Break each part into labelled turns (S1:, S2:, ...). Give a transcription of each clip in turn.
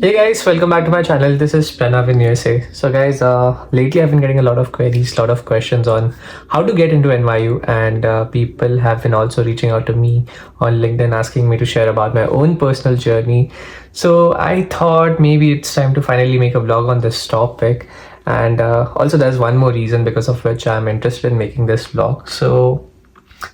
S1: Hey guys, welcome back to my channel. This is Pranav in USA. So guys, lately I've been getting a lot of queries, lot of questions on how to get into NYU, and people have been also reaching out to me on LinkedIn asking me to share about my own personal journey. So I thought maybe it's time to finally make a vlog on this topic. And also there's one more reason because of which I'm interested in making this vlog. So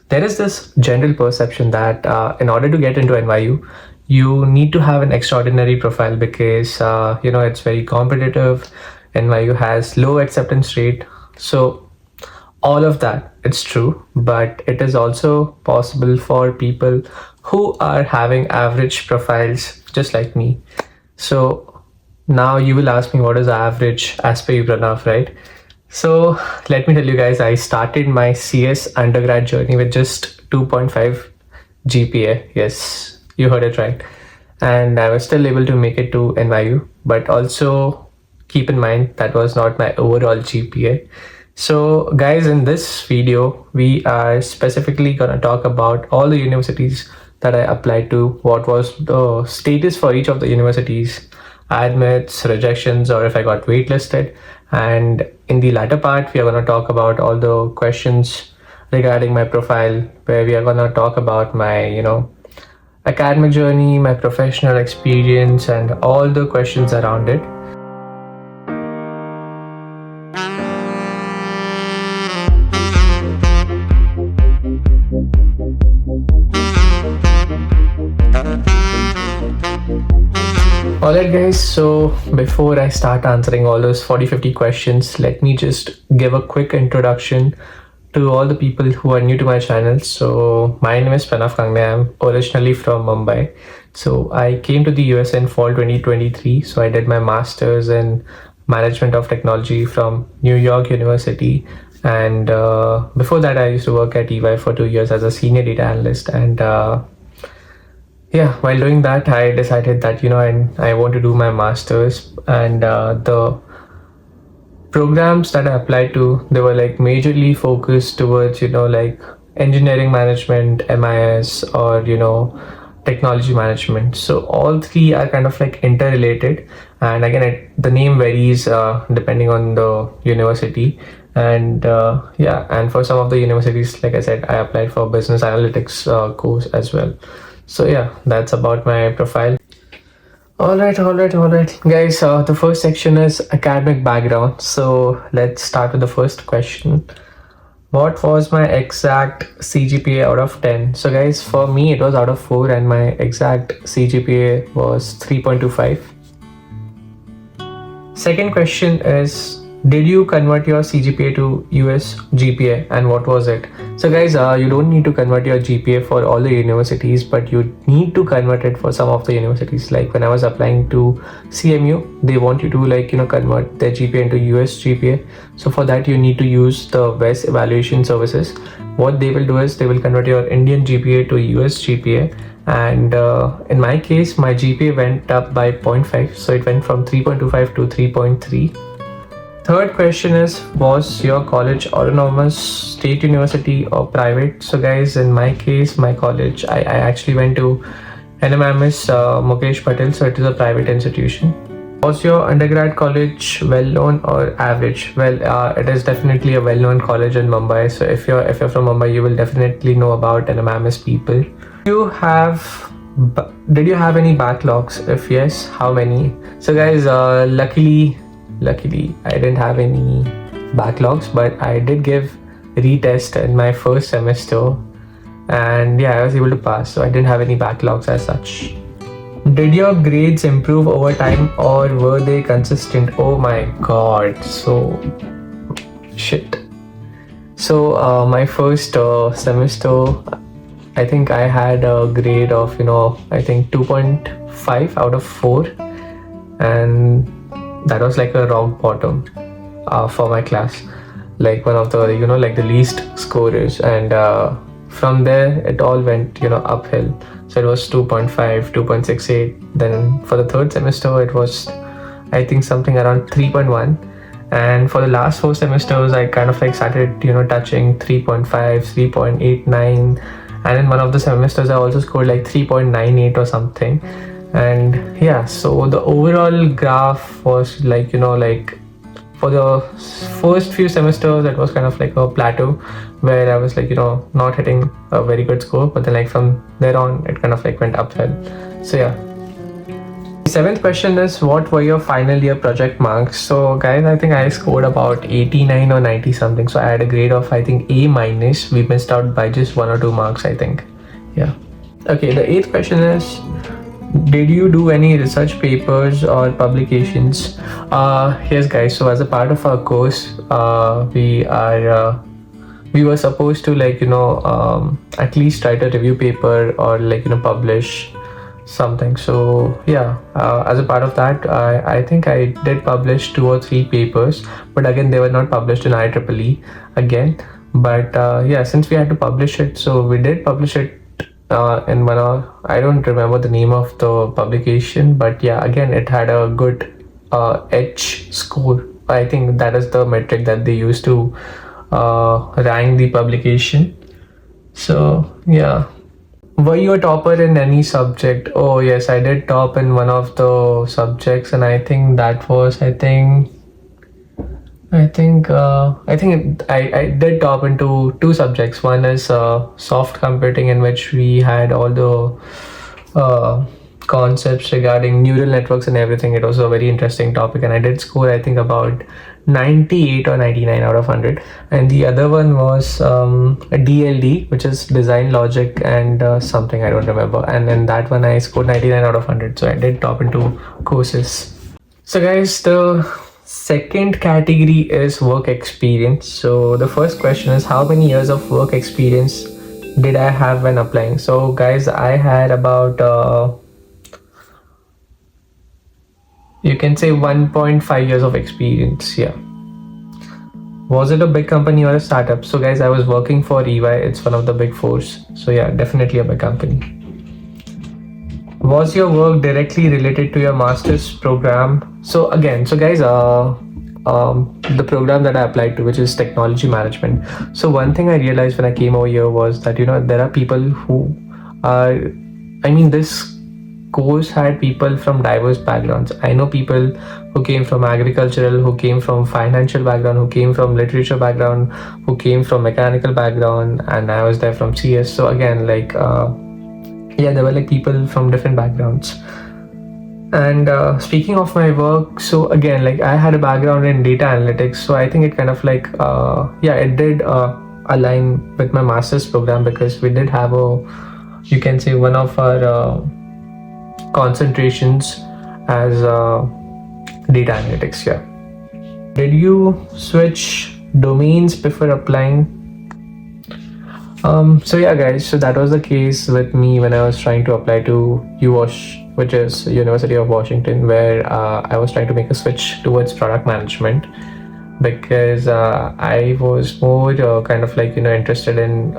S1: there is this general perception that in order to get into NYU, you need to have an extraordinary profile because it's very competitive. NYU has low acceptance rate. So all of that, it's true, but it is also possible for people who are having average profiles just like me. So now you will ask me, what is average as per you, Pranav, right? So let me tell you guys, I started my CS undergrad journey with just 2.5 GPA. Yes, you heard it right. And I was still able to make it to NYU, but also keep in mind that was not my overall GPA. So guys, in this video, we are specifically gonna talk about all the universities that I applied to, what was the status for each of the universities, admits, rejections, or if I got waitlisted. And in the latter part, we are going to talk about all the questions regarding my profile, where we are going to talk about my, academic journey, my professional experience, and all the questions around it. Alright guys, so before I start answering all those 40-50 questions, let me just give a quick introduction to all the people who are new to my channel. So my name is Pranav. I'm originally from Mumbai. So I came to the US in fall 2023. So I did my Masters in Management of Technology from New York University. And before that, I used to work at EY for 2 years as a senior data analyst. And while doing that, I decided that I want to do my masters, and the programs that I applied to, they were like majorly focused towards like engineering management, MIS, or technology management. So all three are kind of like interrelated, and again the name varies depending on the university. And and for some of the universities, like I said, I applied for business analytics course as well. So that's about my profile. All right, guys. The first section is academic background. So let's start with the first question. What was my exact CGPA out of 10? So guys, for me it was out of 4, and my exact CGPA was 3.25. Second question is, did you convert your CGPA to US GPA, and what was it? So guys, you don't need to convert your GPA for all the universities, but you need to convert it for some of the universities. Like when I was applying to CMU, they want you to convert their GPA into US GPA. So for that, you need to use the WES evaluation services. What they will do is they will convert your Indian GPA to US GPA. And in my case, my GPA went up by 0.5. So it went from 3.25 to 3.3. Third question is, was your college autonomous, state university, or private? So guys, in my case, my college, I actually went to NMMS Mukesh Patel, so it is a private institution. Was your undergrad college well-known or average? Well, it is definitely a well-known college in Mumbai. So if you're from Mumbai, you will definitely know about NMMS people. Did you have any backlogs? If yes, how many? So guys, luckily I didn't have any backlogs, but I did give retest in my first semester, and I was able to pass, so I didn't have any backlogs as such. Did your grades improve over time, or were they consistent? Oh my god, so shit. So my first semester, I think I had a grade of I think 2.5 out of 4, and that was like a rock bottom for my class, like one of the like the least scorers. And from there it all went uphill. So it was 2.5, 2.68. Then for the third semester it was I think something around 3.1, and for the last 4 semesters I kind of like started touching 3.5, 3.89, and in one of the semesters I also scored like 3.98 or something. And yeah, so the overall graph was like, like for the first few semesters it was kind of like a plateau where I was like, not hitting a very good score, but then like from there on it kind of like went uphill. So yeah. The seventh question is, what were your final year project marks? So guys, I think I scored about 89 or 90 something, so I had a grade of I think A minus. We missed out by just 1 or 2 marks, I think. Yeah. Okay, the eighth question is, did you do any research papers or publications? Yes guys, so as a part of our course, we were supposed to like, at least write a review paper or like, publish something. So yeah, as a part of that, I think I did publish 2 or 3 papers, but again they were not published in IEEE again. But yeah, since we had to publish it, so we did publish it in one of, I don't remember the name of the publication, but yeah, again it had a good H score. I think that is the metric that they use to rank the publication. So yeah. Were you a topper in any subject? Oh yes, I did top in one of the subjects, and I think that was I did top into 2 subjects. One is soft computing, in which we had all the concepts regarding neural networks and everything. It was a very interesting topic, and I did score I think about 98 or 99 out of 100. And the other one was a DLD, which is design logic and something I don't remember. And in that one I scored 99 out of 100. So I did top into courses. So guys, the second category is work experience. So the first question is, how many years of work experience did I have when applying? So guys, I had about you can say 1.5 years of experience. Yeah. Was it a big company or a startup? So guys, I was working for EY. It's one of the big fours. So yeah, definitely a big company. Was your work directly related to your master's program? So again, so guys, the program that I applied to, which is technology management. So one thing I realized when I came over here was that, there are people who are, this course had people from diverse backgrounds. I know people who came from agricultural, who came from financial background, who came from literature background, who came from mechanical background, and I was there from CS. So again, like, yeah, there were like people from different backgrounds. And speaking of my work, so again, like I had a background in data analytics, so I think it kind of like, it did align with my master's program, because we did have you can say one of our concentrations as data analytics. Yeah. Did you switch domains before applying? So yeah guys, so that was the case with me when I was trying to apply to UWash, which is University of Washington, where I was trying to make a switch towards product management, because I was more kind of like interested in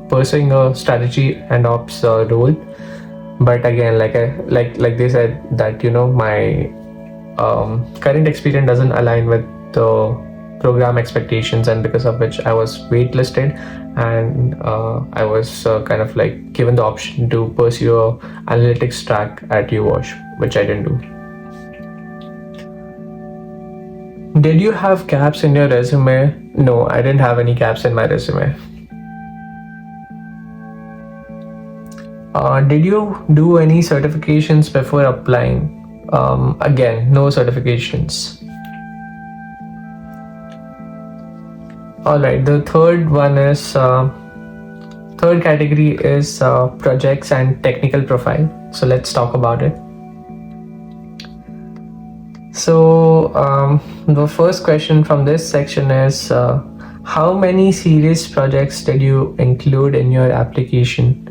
S1: pursuing a strategy and ops role. But again, like they said that my current experience doesn't align with the program expectations, and because of which I was waitlisted, and I was kind of like given the option to pursue a analytics track at UWash, which I didn't do. Did you have gaps in your resume? No, I didn't have any gaps in my resume. Did you do any certifications before applying? Again, no certifications. Alright, the third one is, third category is projects and technical profile. So let's talk about it. So the first question from this section is, how many serious projects did you include in your application?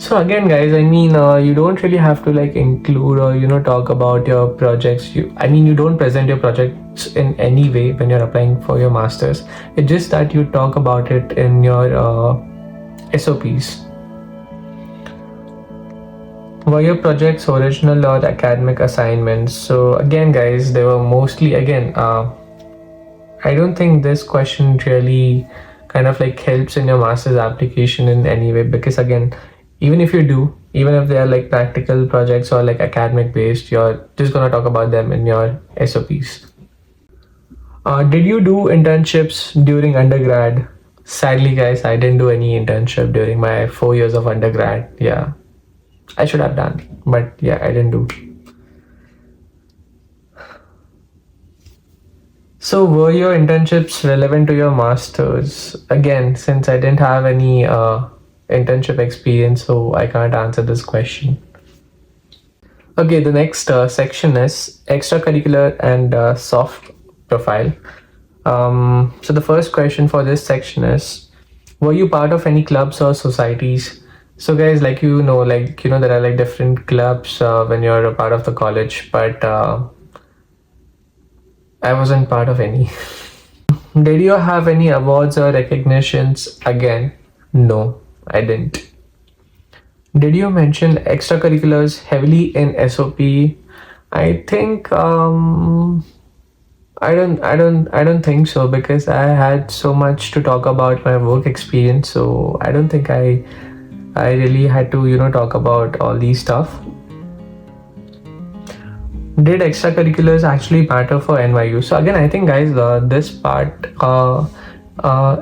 S1: So again guys, you don't really have to like include or talk about your projects. You don't present your projects in any way when you're applying for your masters. It's just that you talk about it in your SOPs. Were your projects original or academic assignments? So again guys, they were mostly, again, I don't think this question really kind of like helps in your master's application in any way, because again, Even if you do, even if they are like practical projects or like academic based, you're just gonna talk about them in your SOPs. Did you do internships during undergrad? Sadly, guys, I didn't do any internship during my 4 years of undergrad. Yeah, I should have done, but yeah, I didn't do. So, were your internships relevant to your masters? Again, since I didn't have any internship experience, so I can't answer this question. Okay, the next section is extracurricular and soft profile. So the first question for this section is, were you part of any clubs or societies? So guys, like there are like different clubs when you're a part of the college, but I wasn't part of any. Did you have any awards or recognitions? Again, no, I didn't. Did you mention extracurriculars heavily in SOP? I think I don't think so, because I had so much to talk about my work experience, so I don't think I really had to talk about all these stuff. Did extracurriculars actually matter for NYU? So again, I think guys, this part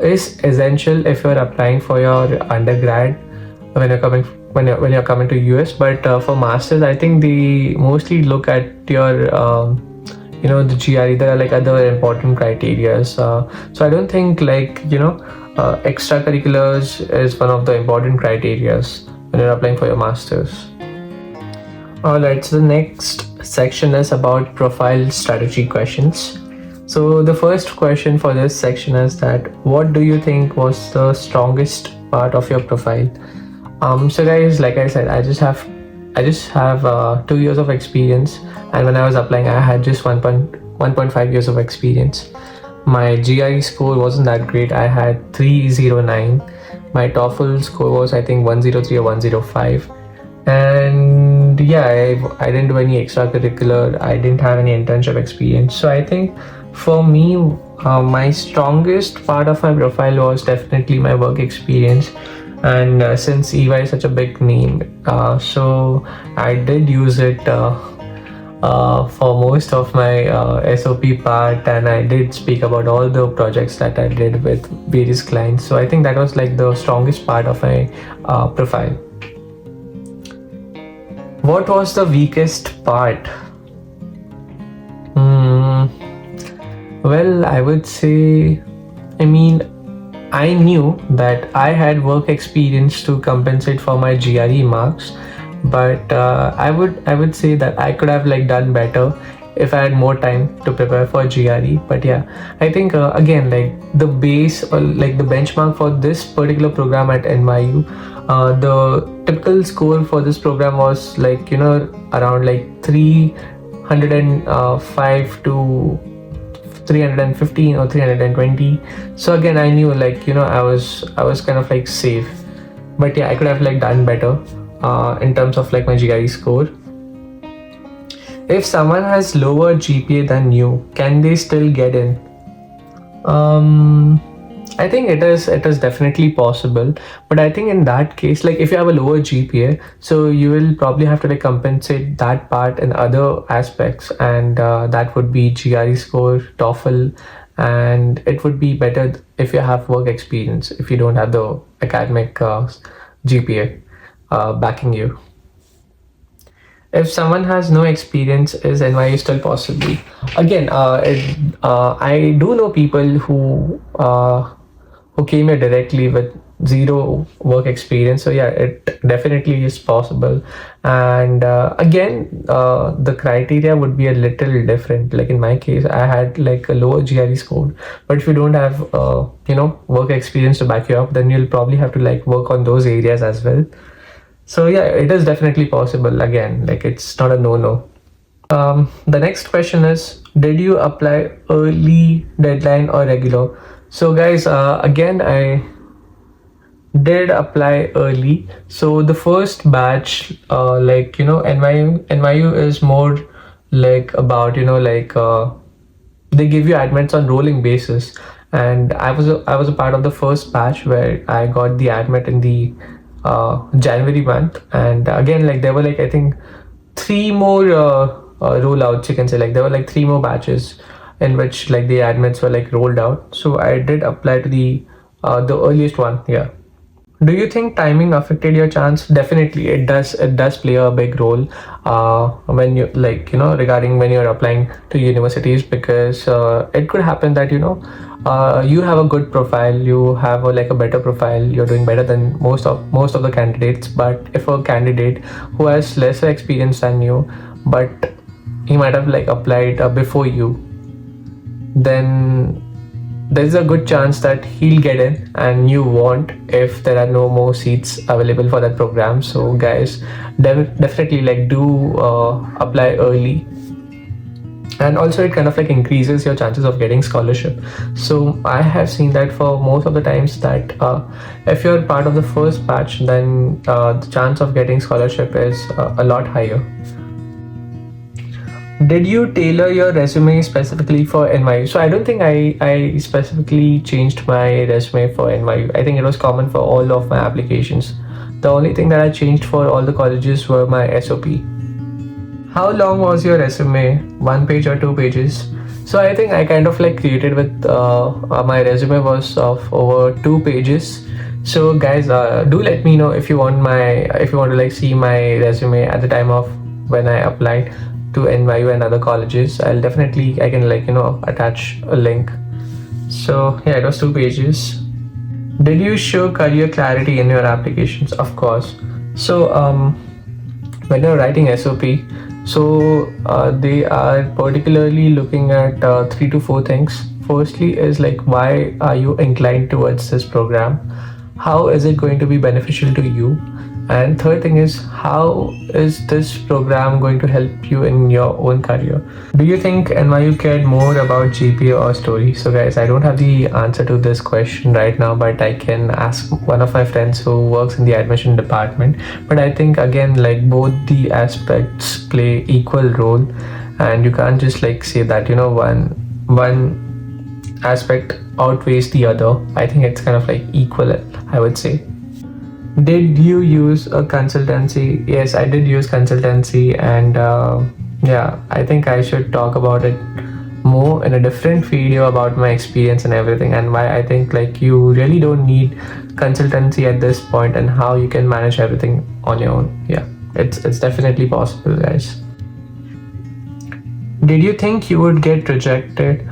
S1: is essential if you're applying for your undergrad when you're coming when you're coming to US. But for masters, I think they mostly look at your the GRE. There are like other important criterias. So I don't think extracurriculars is one of the important criterias when you're applying for your masters. Alright, so the next section is about profile strategy questions. So the first question for this section is that what do you think was the strongest part of your profile? So guys, like I said, I just have 2 years of experience, and when I was applying, I had just 1.5 years of experience. My GRE score wasn't that great. I had 309. My TOEFL score was I think 103 or 105. And yeah, I didn't do any extracurricular. I didn't have any internship experience. So I think for me, my strongest part of my profile was definitely my work experience. And since EY is such a big name, so I did use it for most of my SOP part, and I did speak about all the projects that I did with various clients. So I think that was like the strongest part of my profile. What was the weakest part? Well, I would say, I knew that I had work experience to compensate for my GRE marks, but I would say that I could have like done better if I had more time to prepare for GRE. But yeah, I think again, like the base or like the benchmark for this particular program at NYU, the typical score for this program was like around like 305 to 315 or 320. So again, I knew like I was kind of like safe. But yeah, I could have like done better in terms of like my GRE score. If someone has lower GPA than you, can they still get in? I think it is definitely possible, but I think in that case, like if you have a lower GPA, so you will probably have to like compensate that part in other aspects, and that would be GRE score, TOEFL, and it would be better if you have work experience, if you don't have the academic GPA backing you. If someone has no experience, is NYU still possible? Again, I do know people who came here directly with zero work experience. So yeah, it definitely is possible. And again, the criteria would be a little different. Like in my case, I had like a lower GRE score, but if you don't have work experience to back you up, then you'll probably have to like work on those areas as well. So yeah, it is definitely possible. Again, like it's not a no-no. The next question is, did you apply early, deadline, or regular? So guys, again, I did apply early. So the first batch, NYU is more like about they give you admits on rolling basis, and I was a part of the first batch where I got the admit in the January month, and again, like there were like I think three more rollouts, you can say. Like there were like three more batches in which like the admits were like rolled out. So I did apply to the earliest one. Yeah. Do you think timing affected your chance? Definitely, it does. It does play a big role when you like regarding when you're applying to universities, because it could happen that you have a good profile, you have like a better profile, you're doing better than most of the candidates. But if a candidate who has lesser experience than you, but he might have like applied before you, then there's a good chance that he'll get in and you won't if there are no more seats available for that program. So guys, definitely like do apply early, and also it kind of like increases your chances of getting scholarship. So I have seen that for most of the times that if you're part of the first batch, then the chance of getting scholarship is a lot higher. Did you tailor your resume specifically for NYU? So I don't think I specifically changed my resume for NYU. I think it was common for all of my applications. The only thing that I changed for all the colleges were my SOP. How long was your resume? 1 page or 2 pages? So I think I kind of like created with my resume was of over 2 pages. So guys, do let me know if you want to like see my resume at the time of when I applied to NYU and other colleges. I can like attach a link. So yeah, it was 2 pages. Did you show career clarity in your applications? Of course. So when you're writing SOP, so they are particularly looking at 3 to 4 things. Firstly is like, why are you inclined towards this program? How is it going to be beneficial to you? And third thing is, how is this program going to help you in your own career? Do you think NYU cared more about GPA or story? So guys, I don't have the answer to this question right now, but I can ask one of my friends who works in the admission department. But I think again, like both the aspects play equal role, and you can't just like say that one aspect outweighs the other. I think it's kind of like equal, I would say. Did you use a consultancy? Yes, I did use consultancy, and yeah, I think I should talk about it more in a different video about my experience and everything, and why I think like you really don't need consultancy at this point, and how you can manage everything on your own. Yeah, it's definitely possible, guys. Did you think you would get rejected?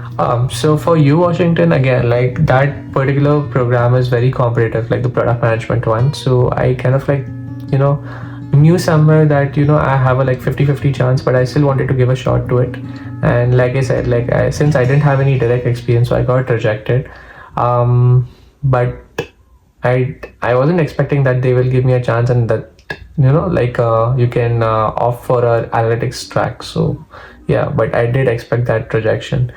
S1: So for U Washington, again, like that particular program is very competitive, like the product management one. So I kind of like, knew somewhere that, I have a like 50-50 chance, but I still wanted to give a shot to it. And like I said, like since I didn't have any direct experience, so I got rejected. But I wasn't expecting that they will give me a chance, and that you can opt for a analytics track. So yeah, but I did expect that rejection.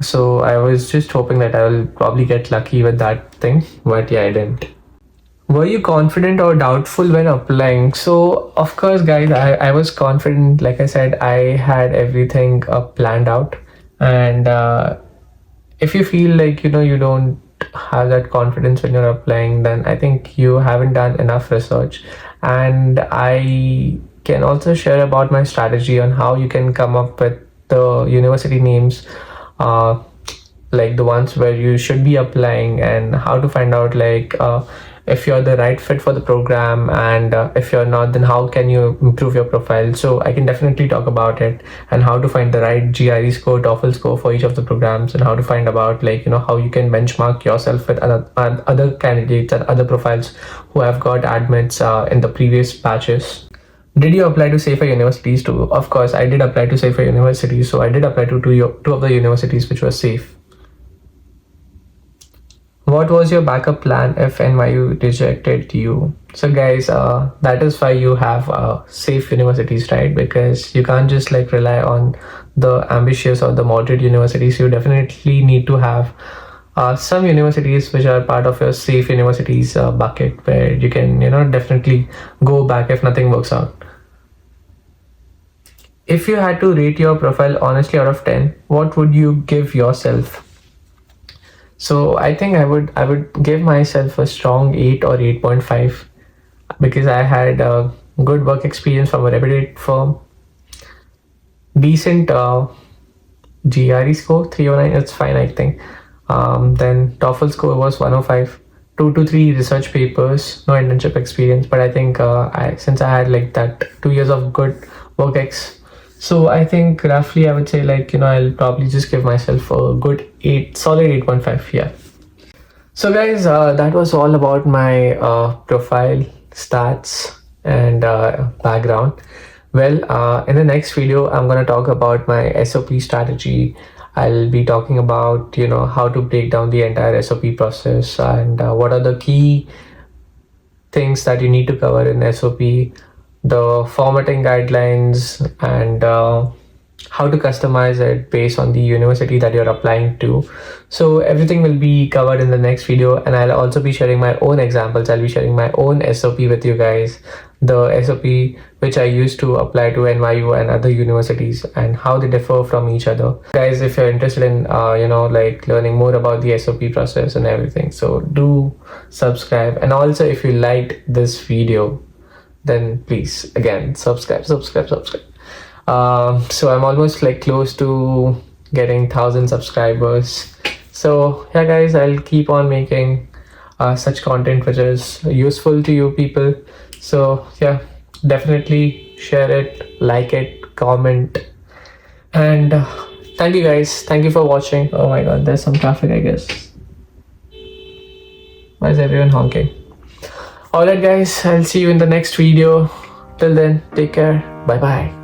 S1: So I was just hoping that I will probably get lucky with that thing, but yeah, I didn't. Were you confident or doubtful when applying? So of course, guys, I was confident. Like I said, I had everything planned out. And if you feel like you don't have that confidence when you're applying, then I think you haven't done enough research. And I can also share about my strategy on how you can come up with the university names, like the ones where you should be applying, and how to find out like if you're the right fit for the program, and if you're not, then how can you improve your profile. So I can definitely talk about it, and how to find the right GRE score, TOEFL score for each of the programs, and how to find about like how you can benchmark yourself with other candidates and other profiles who have got admits in the previous batches. Did you apply to safer universities too? Of course, I did apply to safer universities. So I did apply to two of the universities which were safe. What was your backup plan if NYU rejected you? So guys, that is why you have safe universities, right? Because you can't just like rely on the ambitious or the moderate universities. You definitely need to have some universities which are part of your safe universities bucket, where you can definitely go back if nothing works out. If you had to rate your profile honestly out of 10, what would you give yourself? So I think I would give myself a strong 8 or 8.5. because I had a good work experience from a reputed firm, decent GRE score 309, it's fine, I think. Then TOEFL score was 105. 2 to 3 research papers, no internship experience, but I think since I had like that 2 years of good work ex, so I think roughly I would say, like, I'll probably just give myself a good 8, solid 8.5. Yeah. So guys, that was all about my profile, stats, and background. Well, in the next video, I'm gonna talk about my SOP strategy. I'll be talking about how to break down the entire SOP process, and what are the key things that you need to cover in SOP, the formatting guidelines, and how to customize it based on the university that you're applying to. So everything will be covered in the next video, and I'll also be sharing my own examples. I'll be sharing my own SOP with you guys, the SOP which I used to apply to NYU and other universities, and how they differ from each other. Guys, if you're interested in like learning more about the SOP process and everything, so do subscribe. And also, if you liked this video, then please again subscribe. So I'm almost like close to getting 1,000 subscribers. So yeah, guys, I'll keep on making such content which is useful to you people. So yeah, definitely share it, like it, comment, and thank you guys. Thank you for watching. Oh my god, there's some traffic, I guess. Why is everyone honking? Alright guys, I'll see you in the next video. Till then, take care. Bye bye.